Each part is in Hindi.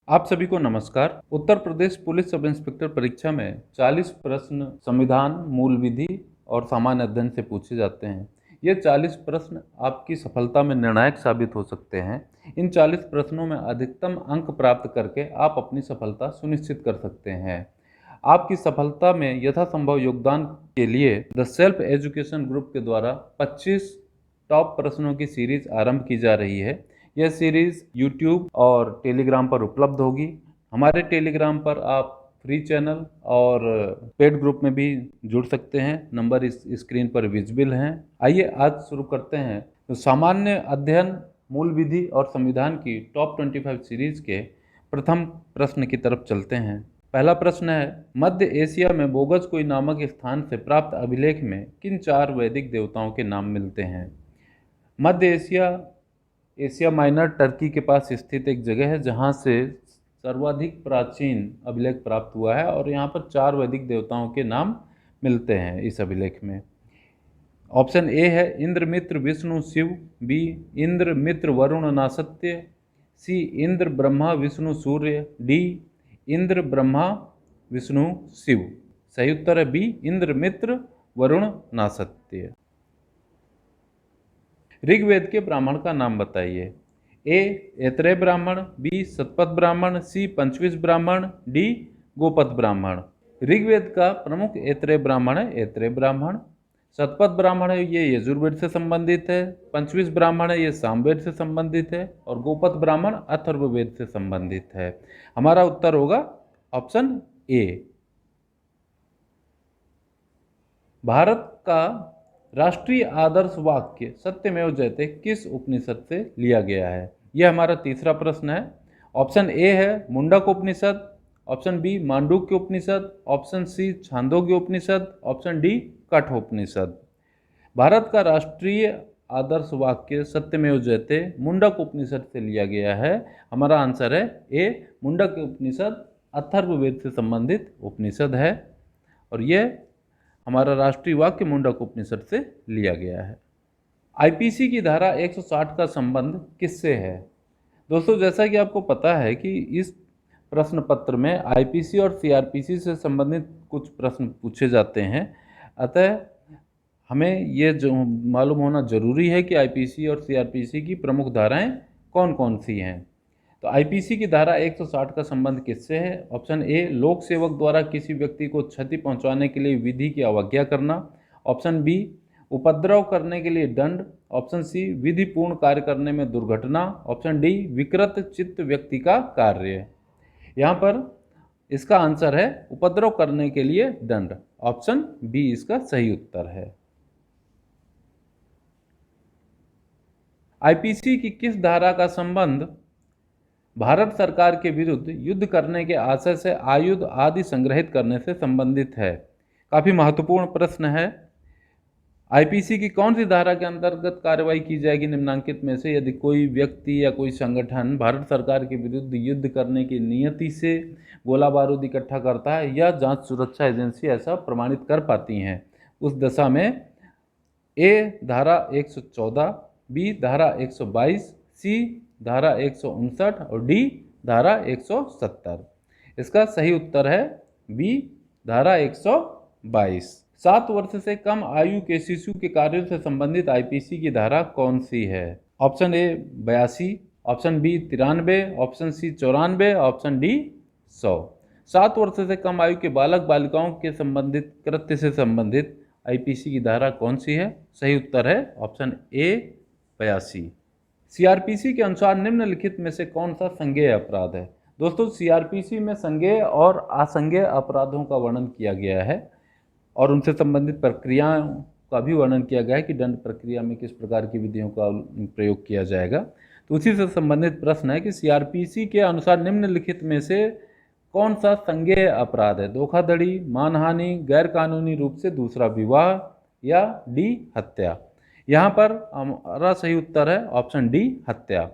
आप सभी को नमस्कार। Uttar Pradesh police sub inspector परीक्षा में 40 प्रश्न संविधान, मूल विधि और सामान्य अध्ययन से पूछे जाते हैं। ये 40 प्रश्न आपकी सफलता में निर्णायक साबित हो सकते हैं। इन 40 प्रश्नों में अधिकतम अंक प्राप्त करके आप अपनी सफलता सुनिश्चित कर सकते हैं। आपकी सफलता में यथासंभव योगदान के लिए द सेल्फ एजुकेशन ग्रुप के द्वारा 25 टॉप प्रश्नों की सीरीज आरंभ की जा रही है। यह सीरीज यूट्यूब और टेलीग्राम पर उपलब्ध होगी। हमारे टेलीग्राम पर आप फ्री चैनल और पेड ग्रुप में भी जुड़ सकते हैं। नंबर इस स्क्रीन पर विजिबल हैं। आइए आज शुरू करते हैं। तो सामान्य अध्ययन, मूल विधि और संविधान की टॉप 25 सीरीज के प्रथम प्रश्न की तरफ चलते हैं। पहला प्रश्न है, मध्य एशिया में बोगस कोई नामक स्थान से प्राप्त अभिलेख में किन 4 वैदिक देवताओं के नाम मिलते हैं? मध्य एशिया एशिया माइनर टर्की के पास स्थित एक जगह है जहां से सर्वाधिक प्राचीन अभिलेख प्राप्त हुआ है और यहाँ पर 4 वैदिक देवताओं के नाम मिलते हैं इस अभिलेख में। ऑप्शन ए है इंद्र, मित्र, विष्णु, शिव। बी इंद्र, मित्र, वरुण, नासत्य। सी इंद्र, ब्रह्मा, विष्णु, सूर्य। डी इंद्र, ब्रह्मा, विष्णु, शिव। सही उत्तर है बी इंद्र, मित्र, वरुण, नासत्य। ऋग्वेद के ब्राह्मण का नाम बताइए। ए ऐतरेय ब्राह्मण, बी शतपथ ब्राह्मण, सी पंचविश ब्राह्मण, डी गोपथ ब्राह्मण। ऋग्वेद का प्रमुख ऐतरेय ब्राह्मण है ऐतरेय ब्राह्मण। शतपथ ब्राह्मण है ये यजुर्वेद से संबंधित है। पंचविश ब्राह्मण है ये सामवेद से संबंधित है। और गोपथ ब्राह्मण अथर्ववेद से संबंधित है। हमारा उत्तर होगा ऑप्शन ए। भारत का राष्ट्रीय आदर्श वाक्य सत्यमेव जयते किस उपनिषद से लिया गया है? यह हमारा तीसरा प्रश्न है। ऑप्शन ए है Mundaka Upanishad. Option B Mandukya Upanishad. Option C Chandogya Upanishad. Option D Kathopanishad. Bharat का राष्ट्रीय आदर्श वाक्य सत्यमेव जयते मुंडक उपनिषद से लिया गया है। हमारा आंसर है ए मुंडक उपनिषद अथर्ववेद से संबंधित उपनिषद है और यह हमारा राष्ट्रीय वाक्य मुंडक उपनिषद से लिया गया है। आईपीसी की धारा 160 का संबंध किससे है? दोस्तों, जैसा कि आपको पता है कि इस प्रश्न पत्र में आईपीसी और सीआरपीसी से संबंधित कुछ प्रश्न पूछे जाते हैं। अतः हमें ये जो मालूम होना जरूरी है कि आईपीसी और सीआरपीसी की प्रमुख धाराएं कौन कौन सी हैं। तो आईपीसी की धारा 160 का संबंध किससे है? ऑप्शन ए लोक सेवक द्वारा किसी व्यक्ति को क्षति पहुंचाने के लिए विधि की अवज्ञा करना। ऑप्शन बी उपद्रव करने के लिए दंड। ऑप्शन सी विधि पूर्ण कार्य करने में दुर्घटना। ऑप्शन डी विकृत चित्त व्यक्ति का कार्य। यहाँ पर इसका आंसर है उपद्रव करने के लिए दंड। ऑप्शन बी इसका सही उत्तर है। आईपीसी की किस धारा का संबंध भारत सरकार के विरुद्ध युद्ध करने के आशय से आयुध आदि संग्रहित करने से संबंधित है? काफी महत्वपूर्ण प्रश्न है। आईपीसी की कौन सी धारा के अंतर्गत कार्रवाई की जाएगी निम्नांकित में से यदि कोई व्यक्ति या कोई संगठन भारत सरकार के विरुद्ध युद्ध करने की नियति से गोला बारूद इकट्ठा करता है या जांच सुरक्षा एजेंसी ऐसा प्रमाणित कर पाती हैं? उस दशा में ए धारा 114, बी धारा 122, सी धारा 159 और डी धारा 170। इसका सही उत्तर है बी धारा 122। 7 वर्ष से कम आयु के शिशु के कार्यों से संबंधित आईपीसी की धारा कौन सी है? Option A 82, option B 93, option C 94, option D 100। 7 वर्ष से कम आयु के बालक बालिकाओं के संबंधित कृत्य से संबंधित आईपीसी की धारा कौन सी है? सही उत्तर है ऑप्शन ए 82। सीआरपीसी के अनुसार निम्नलिखित में से कौन सा संज्ञेय अपराध है? दोस्तों, सीआरपीसी में संज्ञेय और असंज्ञेय अपराधों का वर्णन किया गया है और उनसे संबंधित प्रक्रियाओं का भी वर्णन किया गया है कि दंड प्रक्रिया में किस प्रकार की विधियों का प्रयोग किया जाएगा। तो उसी से संबंधित प्रश्न है कि सीआरपीसी के अनुसार निम्नलिखित में से कौन सा संज्ञेय अपराध है? धोखाधड़ी, मानहानि, गैरकानूनी रूप से दूसरा विवाह या डी हत्या। यहाँ पर हमारा सही उत्तर है ऑप्शन डी हत्या।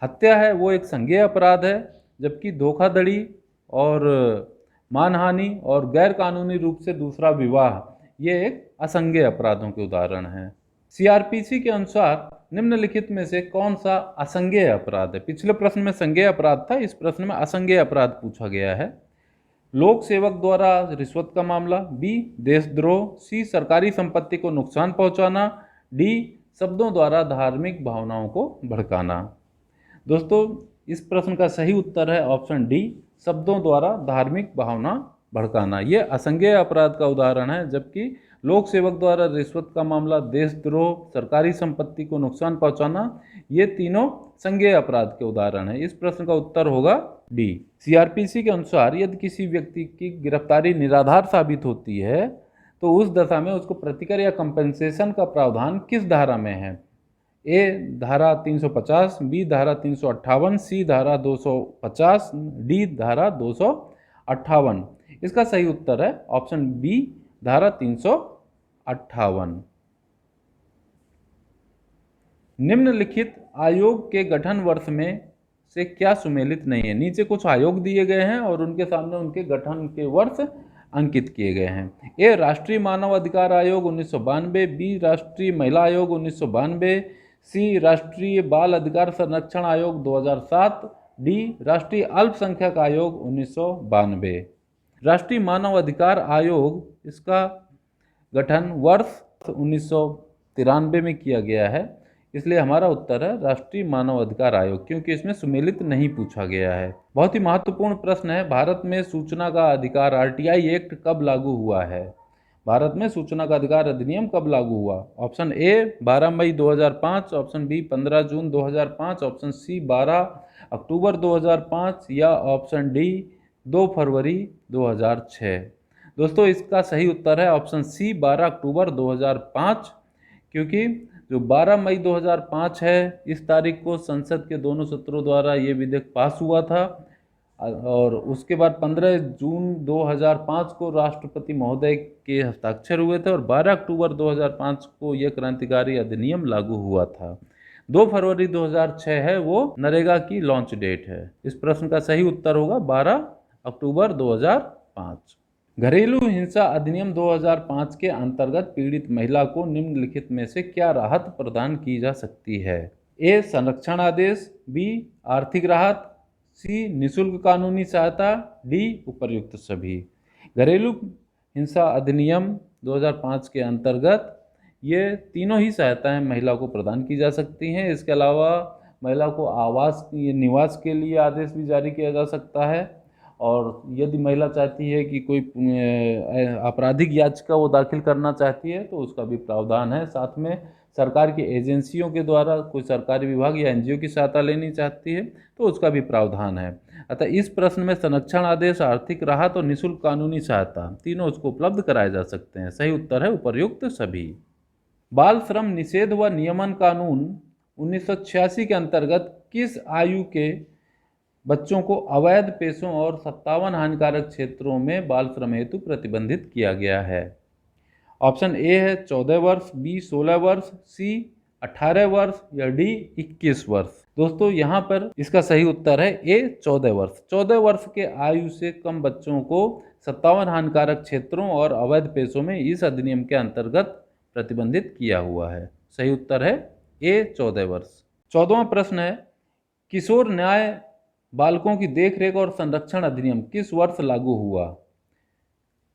हत्या है वो एक संज्ञेय अपराध है, जबकि धोखाधड़ी और मानहानि और गैरकानूनी रूप से दूसरा विवाह ये एक असंज्ञेय अपराधों के उदाहरण हैं। सीआरपीसी के अनुसार निम्नलिखित में से कौन सा असंज्ञेय अपराध है? पिछले प्रश्न में संज्ञेय अपराध था, इस प्रश्न में असंज्ञेय अपराध पूछा गया है। लोक सेवक द्वारा रिश्वत का मामला, बी देशद्रोह, सी सरकारी संपत्ति को नुकसान पहुंचाना, डी शब्दों द्वारा धार्मिक भावनाओं को भड़काना। दोस्तों इस प्रश्न का सही उत्तर है ऑप्शन डी, शब्दों द्वारा धार्मिक भावना भड़काना। ये असंज्ञेय अपराध का उदाहरण है, जबकि लोक सेवक द्वारा रिश्वत का मामला, देशद्रोह, सरकारी संपत्ति को नुकसान पहुंचाना, ये तीनों संज्ञेय अपराध के उदाहरण हैं। इस प्रश्न का उत्तर होगा डी। सीआरपीसी के अनुसार यदि किसी व्यक्ति की गिरफ्तारी निराधार साबित होती है तो उस दशा में उसको प्रतिकर या कंपेंसेशन का प्रावधान किस धारा में है? ए धारा 350, बी धारा 358, सी धारा 250, डी धारा 258। इसका सही उत्तर है ऑप्शन बी, धारा 358। निम्नलिखित आयोग के गठन वर्ष में से क्या सुमेलित नहीं है? नीचे कुछ आयोग दिए गए हैं और उनके सामने उनके गठन के वर्ष अंकित किए गए हैं। ए राष्ट्रीय मानव अधिकार आयोग 1992, बी राष्ट्रीय महिला आयोग 1992, सी राष्ट्रीय बाल अधिकार संरक्षण आयोग 2007, डी राष्ट्रीय अल्पसंख्यक आयोग 1992। राष्ट्रीय मानव अधिकार आयोग, इसका गठन वर्ष 1993 में किया गया है, इसलिए हमारा उत्तर है राष्ट्रीय मानव अधिकार आयोग, क्योंकि इसमें सुमेलित नहीं पूछा गया है। बहुत ही महत्वपूर्ण प्रश्न है, भारत में सूचना का अधिकार आरटीआई एक्ट कब लागू हुआ है? भारत में सूचना का अधिकार अधिनियम कब लागू हुआ? ऑप्शन ए 12 मई 2005, ऑप्शन बी 15 जून 2005, ऑप्शन सी 12 अक्टूबर 2005 या ऑप्शन डी 2 फरवरी 2006। दोस्तों इसका सही उत्तर है ऑप्शन सी 12 अक्टूबर 2005, क्योंकि जो 12 मई 2005 है इस तारीख को संसद के दोनों सत्रों द्वारा ये विधेयक पास हुआ था और उसके बाद 15 जून 2005 को राष्ट्रपति महोदय के हस्ताक्षर हुए थे और 12 अक्टूबर 2005 को यह क्रांतिकारी अधिनियम लागू हुआ था। 2 फरवरी 2006 है वो नरेगा की लॉन्च डेट है। इस प्रश्न का सही उत्तर होगा 12 अक्टूबर 2005। घरेलू हिंसा अधिनियम 2005 के अंतर्गत पीड़ित महिला को निम्नलिखित में से क्या राहत प्रदान की जा सकती है? ए संरक्षण आदेश, बी आर्थिक राहत, सी निःशुल्क कानूनी सहायता, डी उपर्युक्त सभी। घरेलू हिंसा अधिनियम 2005 के अंतर्गत ये तीनों ही सहायताएं महिला को प्रदान की जा सकती हैं। इसके अलावा महिला को आवास निवास के लिए आदेश भी जारी किया जा सकता है और यदि महिला चाहती है कि कोई आपराधिक याचिका वो दाखिल करना चाहती है तो उसका भी प्रावधान है। साथ में सरकार की एजेंसियों के द्वारा कोई सरकारी विभाग या एनजीओ की सहायता लेनी चाहती है तो उसका भी प्रावधान है। अतः इस प्रश्न में संरक्षण आदेश, आर्थिक राहत और निःशुल्क कानूनी सहायता तीनों उसको उपलब्ध कराए जा सकते हैं। सही उत्तर है उपर्युक्त सभी। बाल श्रम निषेध व नियमन कानून 1986 के अंतर्गत किस आयु के बच्चों को अवैध पेशों और 57 हानिकारक क्षेत्रों में बाल श्रम हेतु प्रतिबंधित किया गया है? ऑप्शन ए है 14 वर्ष, बी 16 वर्ष, सी 18 वर्ष या डी 21 वर्ष। दोस्तों यहाँ पर इसका सही उत्तर है ए 14 वर्ष। 14 वर्ष के आयु से कम बच्चों को 57 हानिकारक क्षेत्रों और अवैध पेशों में इस अधिनियम के अंतर्गत प्रतिबंधित किया हुआ है। सही उत्तर है ए 14 वर्ष। 14वां प्रश्न है, किशोर न्याय बालकों की देखरेख और संरक्षण अधिनियम किस वर्ष लागू हुआ?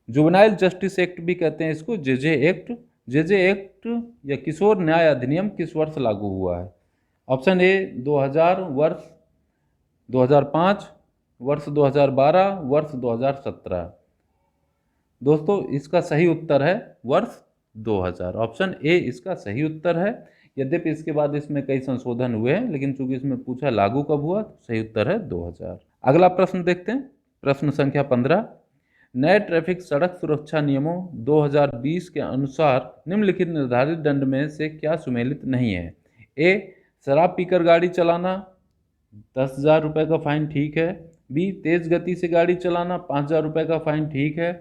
जुवेनाइल जस्टिस एक्ट भी कहते हैं इसको, जेजे एक्ट। जेजे एक्ट या किशोर न्याय अधिनियम किस वर्ष लागू हुआ है? ऑप्शन ए 2000 वर्ष, 2005 वर्ष, 2012 वर्ष, 2017। दोस्तों इसका सही उत्तर है वर्ष 2000। ऑप्शन ए इसका सही उत्तर है। यद्यपि इसके बाद इसमें कई संशोधन हुए हैं, लेकिन चूंकि इसमें पूछा लागू कब हुआ तो सही उत्तर है 2000। अगला प्रश्न देखते हैं, प्रश्न संख्या 15। नए ट्रैफिक सड़क सुरक्षा नियमों 2020 के अनुसार निम्नलिखित निर्धारित दंड में से क्या सुमेलित नहीं है? ए शराब पीकर गाड़ी चलाना 10,000 रुपये का फाइन, ठीक है। बी तेज गति से गाड़ी चलाना 5,000 रुपये का फाइन, ठीक है।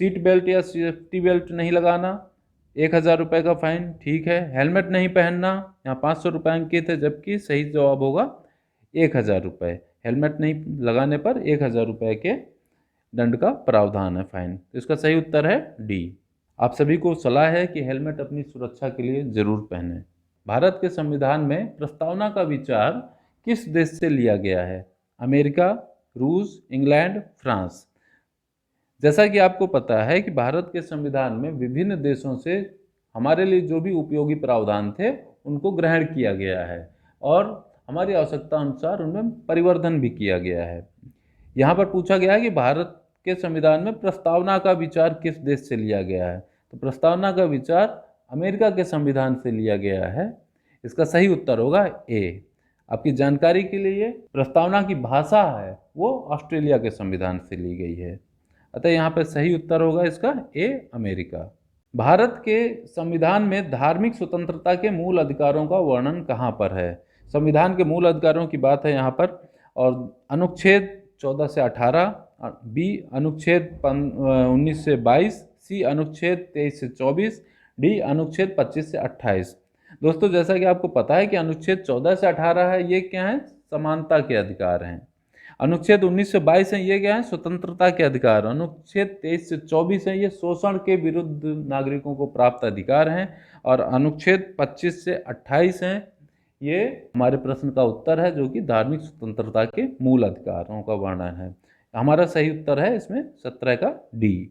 सीट बेल्ट या सेफ्टी बेल्ट नहीं लगाना 1,000 रुपये का फाइन, ठीक है। हेलमेट नहीं पहनना, यहाँ 500 रुपये अंकित है, जबकि सही जवाब होगा 1,000 रुपये। हेलमेट नहीं लगाने पर 1,000 रुपये के दंड का प्रावधान है, फाइन। तो इसका सही उत्तर है डी। आप सभी को सलाह है कि हेलमेट अपनी सुरक्षा के लिए जरूर पहनें। भारत के संविधान में प्रस्तावना का विचार किस देश से लिया गया है? अमेरिका, रूस, इंग्लैंड, फ्रांस। जैसा कि आपको पता है कि भारत के संविधान में विभिन्न देशों से हमारे लिए जो भी उपयोगी प्रावधान थे उनको ग्रहण किया गया है और हमारी आवश्यकता अनुसार उनमें परिवर्धन भी किया गया है। यहाँ पर पूछा गया है कि भारत के संविधान में प्रस्तावना का विचार किस देश से लिया गया है, तो प्रस्तावना का विचार अमेरिका के संविधान से लिया गया है। इसका सही उत्तर होगा ए। आपकी जानकारी के लिए प्रस्तावना की भाषा है वो ऑस्ट्रेलिया के संविधान से ली गई है, अतः यहाँ पर सही उत्तर होगा इसका ए, अमेरिका। भारत के संविधान में धार्मिक स्वतंत्रता के मूल अधिकारों का वर्णन कहाँ पर है? संविधान के मूल अधिकारों की बात है यहाँ पर, और अनुच्छेद 14 से 18, बी अनुच्छेद 19 से 22, सी अनुच्छेद 23 से 24, डी अनुच्छेद 25 से 28। दोस्तों, जैसा कि आपको पता है कि अनुच्छेद 14 से 18 है, ये क्या है? समानता के अधिकार हैं। अनुच्छेद 19 से 22 है, ये क्या है? स्वतंत्रता के अधिकार। अनुच्छेद 23 से 24 है, ये शोषण के विरुद्ध नागरिकों को प्राप्त अधिकार हैं। और अनुच्छेद 25 से 28 हैं, ये हमारे प्रश्न का उत्तर है, जो कि धार्मिक स्वतंत्रता के मूल अधिकारों का वर्णन है। हमारा सही उत्तर है इसमें 17 का डी,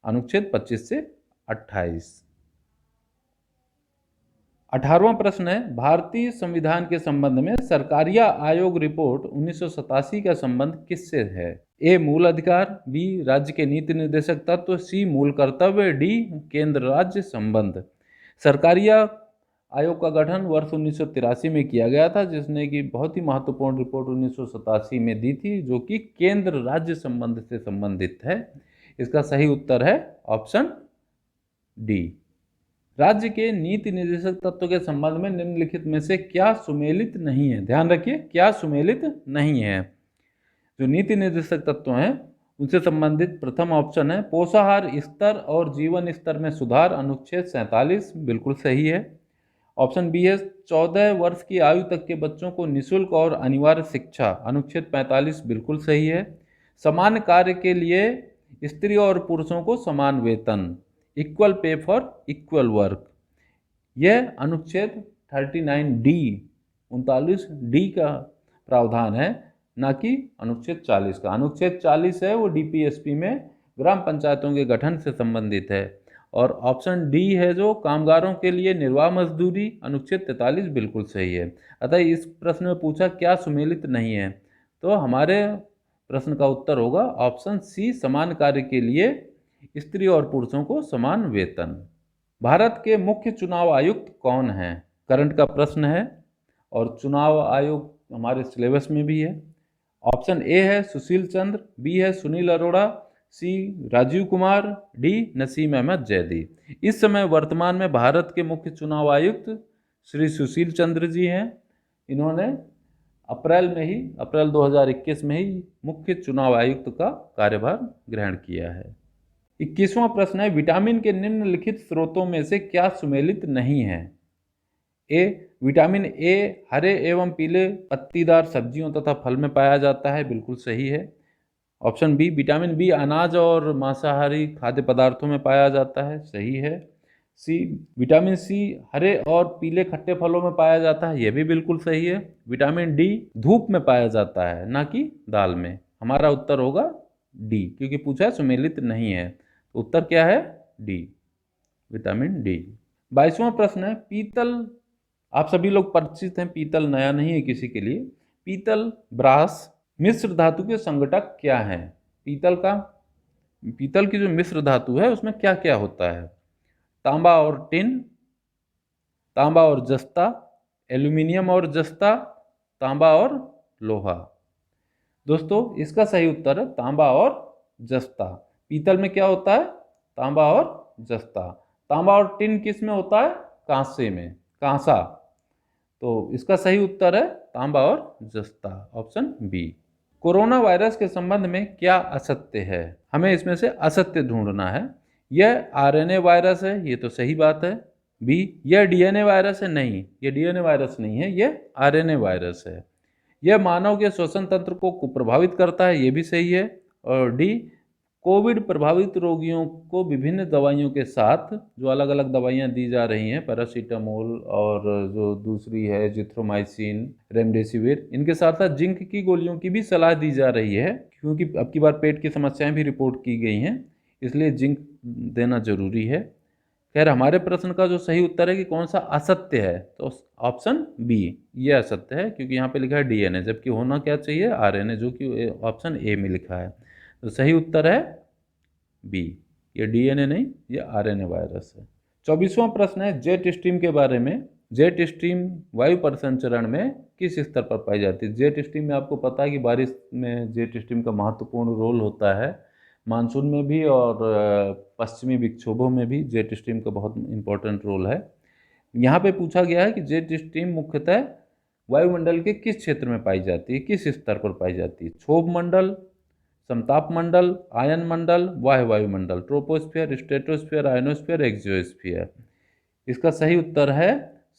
अनुच्छेद 25 से 28। 18वां प्रश्न है, भारतीय संविधान के संबंध में सरकारिया आयोग रिपोर्ट 1987 का संबंध किससे है? ए मूल अधिकार, बी राज्य के नीति निर्देशक तत्व, सी मूल कर्तव्य, डी केंद्र राज्य संबंध। सरकारिया आयोग का गठन वर्ष 1983 में किया गया था, जिसने की बहुत ही महत्वपूर्ण रिपोर्ट 1987 में दी थी, जो कि केंद्र राज्य संबंध से संबंधित है। इसका सही उत्तर है ऑप्शन डी। राज्य के नीति निर्देशक तत्व के संबंध में निम्नलिखित में से क्या सुमेलित नहीं है? ध्यान रखिए, क्या सुमेलित नहीं है। जो नीति निर्देशक तत्व हैं उनसे संबंधित प्रथम ऑप्शन है पोषाहार स्तर और जीवन स्तर में सुधार, अनुच्छेद 47 बिल्कुल सही है। ऑप्शन बी है 14 वर्ष की आयु तक के बच्चों को निःशुल्क और अनिवार्य शिक्षा, अनुच्छेद 45 बिल्कुल सही है। समान कार्य के लिए स्त्री और पुरुषों को समान वेतन, equal pay for equal work, यह अनुच्छेद 39 डी 39 डी का प्रावधान है, ना कि अनुच्छेद 40 का। अनुच्छेद 40 है वो डीपीएसपी में ग्राम पंचायतों के गठन से संबंधित है। और ऑप्शन डी है जो कामगारों के लिए निर्वाह मजदूरी, अनुच्छेद 43 बिल्कुल सही है। अतः इस प्रश्न में पूछा क्या सुमेलित नहीं है, तो हमारे प्रश्न का उत्तर होगा ऑप्शन सी, समान कार्य के लिए स्त्री और पुरुषों को समान वेतन। भारत के मुख्य चुनाव आयुक्त कौन हैं? करंट का प्रश्न है और चुनाव आयोग हमारे सिलेबस में भी है। ऑप्शन ए है सुशील चंद्र, बी है सुनील अरोड़ा, सी राजीव कुमार, डी नसीम अहमद जैदी। इस समय वर्तमान में भारत के मुख्य चुनाव आयुक्त श्री सुशील चंद्र जी हैं। इन्होंने अप्रैल 2021 में ही मुख्य चुनाव आयुक्त का कार्यभार ग्रहण किया है। 21वां प्रश्न है, विटामिन के निम्नलिखित स्रोतों में से क्या सुमेलित नहीं है? ए विटामिन ए हरे एवं पीले पत्तीदार सब्जियों तथा फल में पाया जाता है, बिल्कुल सही है। ऑप्शन बी विटामिन बी अनाज और मांसाहारी खाद्य पदार्थों में पाया जाता है, सही है। सी विटामिन सी हरे और पीले खट्टे फलों में पाया जाता है, यह भी बिल्कुल सही है। विटामिन डी धूप में पाया जाता है, ना कि दाल में। हमारा उत्तर होगा डी, क्योंकि पूछा है सुमेलित नहीं है। तो उत्तर क्या है? D, vitamin D. 22वां प्रश्न है, पीतल, आप सभी लोग परिचित हैं, पीतल नया नहीं है किसी के लिए। पीतल, ब्रास मिश्र धातु के संघटक क्या हैं? पीतल की जो मिश्र धातु है उसमें क्या क्या होता है? तांबा और टिन, तांबा और जस्ता, एल्यूमिनियम और जस्ता, तांबा और लोहा। दोस्तों, इसका सही उत्तर है तांबा और जस्ता। पीतल में क्या होता है? तांबा और जस्ता। तांबा और टिन किस में होता है? कांसे में, कांसा। तो इसका सही उत्तर है तांबा और जस्ता, ऑप्शन बी। कोरोना वायरस के संबंध में क्या असत्य है? हमें इसमें से असत्य ढूंढना है। यह आरएनए वायरस है, ये तो सही बात है। बी यह डीएनए वायरस है, नहीं, यह डीएनए वायरस नहीं है, यह आरएनए वायरस है। यह मानव के श्वसन तंत्र को प्रभावित करता है, ये भी सही है। और डी कोविड प्रभावित रोगियों को विभिन्न दवाइयों के साथ, जो अलग अलग दवाइयाँ दी जा रही हैं, पैरासीटामोल और जो दूसरी है जिथ्रोमाइसिन, रेमडेसिविर, इनके साथ साथ जिंक की गोलियों की भी सलाह दी जा रही है, क्योंकि अब की बार पेट की समस्याएं भी रिपोर्ट की गई हैं, इसलिए जिंक देना जरूरी है। खैर, हमारे प्रश्न का जो सही उत्तर है कि कौन सा असत्य है, तो ऑप्शन बी ये असत्य है, क्योंकि यहाँ पे लिखा है डीएनए, जबकि होना क्या चाहिए आरएनए, जो कि ऑप्शन ए में लिखा है। तो सही उत्तर है बी, ये डीएनए नहीं, ये आरएनए वायरस है। 24वां प्रश्न है जेट स्ट्रीम के बारे में। जेट स्ट्रीम वायु परिसंचरण में किस स्तर पर पाई जाती है? जेट स्ट्रीम में आपको पता है कि बारिश में जेट स्ट्रीम का महत्वपूर्ण रोल होता है, मानसून में भी और पश्चिमी विक्षोभों में भी जेट स्ट्रीम का बहुत इंपॉर्टेंट रोल है। यहाँ पे पूछा गया है कि जेट स्ट्रीम मुख्यतः वायुमंडल के किस क्षेत्र में पाई जाती है, किस स्तर पर पाई जाती है? क्षोभ मंडल, समताप मंडल, आयन मंडल, वाह्य वायुमंडल, ट्रोपोस्फीयर, स्ट्रेटोस्फीयर, आयनोस्फीयर, एक्जियोस्फीयर। इसका सही उत्तर है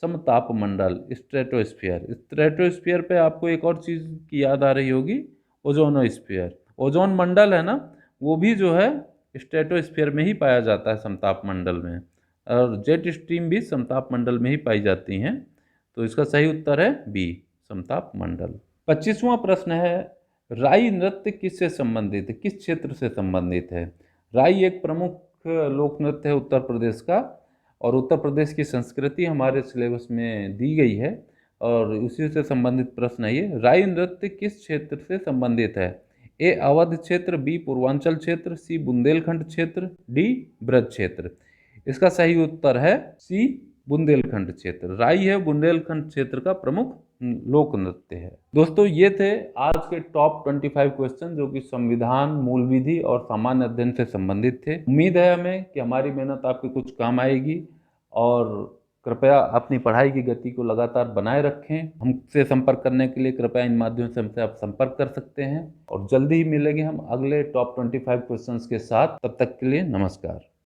समताप मंडल, स्ट्रेटोस्फीयर। स्ट्रेटोस्फीयर पे आपको एक और चीज़ की याद आ रही होगी, ओजोनोस्फीयर। ओजोन मंडल है ना, वो भी जो है स्ट्रेटोस्फीयर में ही पाया जाता है, समताप मंडल में, और जेट स्ट्रीम भी समताप मंडल में ही पाई जाती हैं। तो इसका सही उत्तर है बी, समताप मंडल। 25वां प्रश्न है राई नृत्य किससे संबंधित है, किस क्षेत्र से संबंधित है? राई एक प्रमुख लोक नृत्य है उत्तर प्रदेश का, और उत्तर प्रदेश की संस्कृति हमारे सिलेबस में दी गई है, और उसी से संबंधित प्रश्न है ये। राई नृत्य किस क्षेत्र से संबंधित है? ए अवध क्षेत्र, बी पूर्वांचल क्षेत्र, सी बुंदेलखंड क्षेत्र, डी ब्रज क्षेत्र। इसका सही उत्तर है सी, बुंदेलखंड क्षेत्र। राई है बुंदेलखंड क्षेत्र का प्रमुख लोक नृत्य है। दोस्तों, ये थे आज के टॉप 25 क्वेश्चन, जो कि संविधान, मूल विधि और सामान्य अध्ययन से संबंधित थे। उम्मीद है हमें कि हमारी मेहनत आपके कुछ काम आएगी, और कृपया अपनी पढ़ाई की गति को लगातार बनाए रखें। हमसे संपर्क करने के लिए कृपया इन माध्यमों से हमसे आप संपर्क कर सकते हैं, और जल्दी ही मिलेंगे हम अगले टॉप 25 क्वेश्चंस के साथ। तब तक के लिए नमस्कार।